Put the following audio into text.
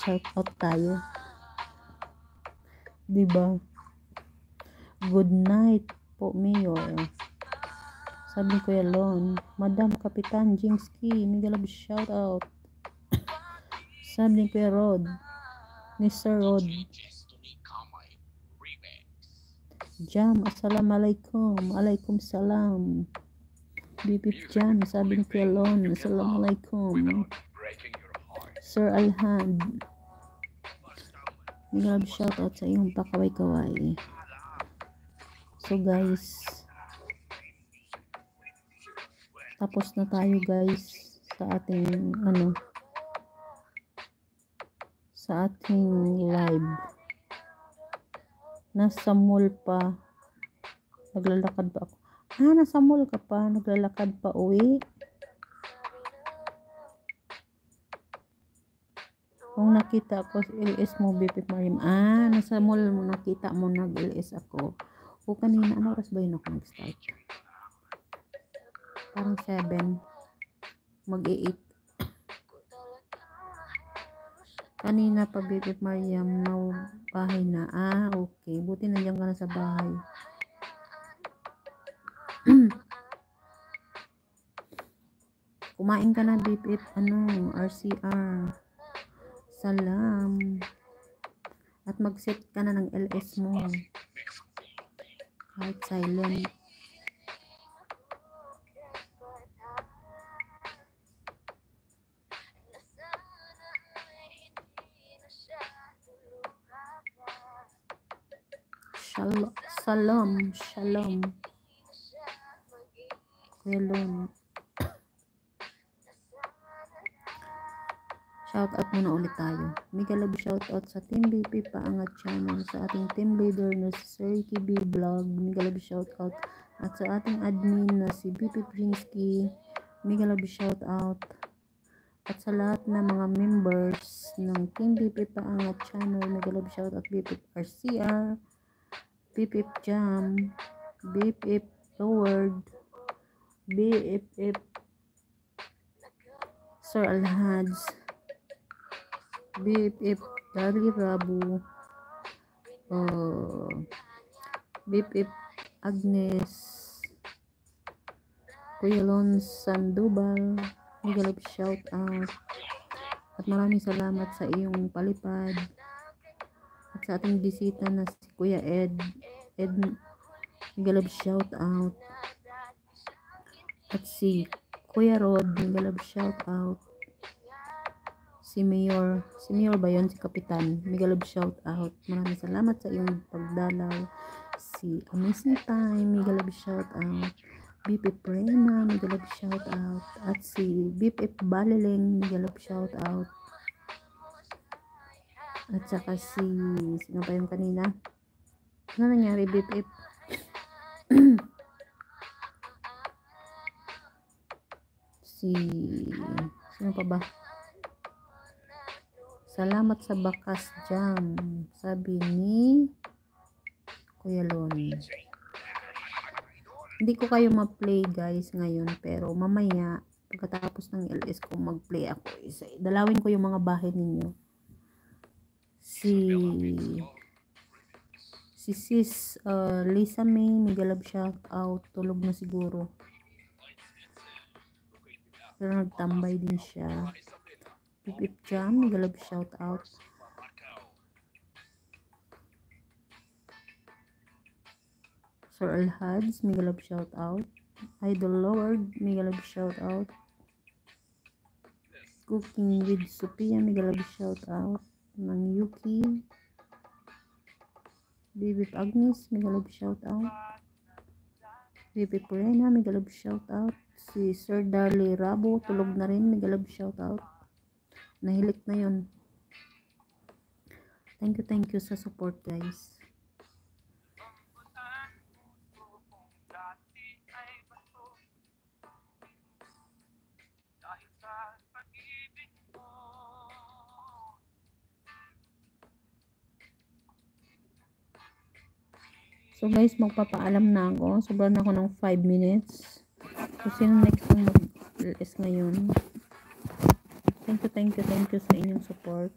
shout out tayo. Diba? Good night po, Mayor. Sabi ko Lon. Madam Kapitan Jingski, mega love shout out. Sabi ko Rod. Mr. Rod. Jam, assalamualaikum. Alaikum salam. Bipip Jam, sabi ko Lon. Assalamualaikum. Sir Alhad. Mega love shout out sa iyong pakaway-kaway. So guys, tapos na tayo guys sa ating sa ating live. Nasa mall pa. Naglalakad pa ako. Nasa mall ka pa, naglalakad pa uwi. Kung nakita ko LS mo, BP Marim. Nasa mall mo nakita mo nag-LS ako. O kanina, ano oras ba yun ako nag-start? Parang 7. Mag-8. Kanina pa, BP Mariam, bahay na. Okay. Buti nandiyan ka na sa bahay. Kumain ka na, BP, RCR. Salam. At mag-set ka na ng LS mo. Kahit silent. Shalom. Hello. Shout out muna ulit tayo. Mega love shout out sa Team BP Paangat Channel, sa ating team leader na si Sir KB Vlog. Mega love shout out. At sa ating admin na si BP Prinsky. Mega love shout out. At sa lahat ng mga members ng Team BP Paangat Channel, mega love shout out. BP RCR, BP Jam, BP Lord, BFF Sir Alhaj, BFF Dari Rabu, BFF Agnes, Kuya Lon Sandoval, mega love shout out. At maraming salamat sa iyong palipad. At sa ating bisita na si Kuya Ed, mega love shout out. At si Kuya Rod, mega love shout out. Si Mayor ba yun? Si Kapitan, mega love shout out. Maraming salamat sa iyong pagdalaw. Si Amazing Time, mega love shout out. BP Prema, mega love shout out. At si BPF Balileng, mega love shout out. At saka sino pa yung kanina? Ano nangyari, BPF? Sino pa ba? Salamat sa bakas jam, sabi ni Kuya Lon. Hindi ko kayo ma-play guys ngayon, pero mamaya pagkatapos ng LS ko mag-play ako. Dalawin ko yung mga bahay ninyo. Si Sis Lisa May, mega love shout out. Tulog na siguro, pero nagtambay din siya. Pipip Jam, mega love shout out. Sir Alhads, mega love shout out. Idol Lord, mega love shout out. Cooking with Sophia, mega love shout out. Ng Yuki, Baby Agnes, mega love shout out. Baby Purena, mega love shout out. Si Sir Darley Rabo, tulog na rin, mega love shout out. Nahilik na yun. Thank you sa support guys. So guys, magpapaalam na ako. Sobrang na ako ng 5 minutes. So sino next yung mag-LS ngayon? Thank you sa inyong support.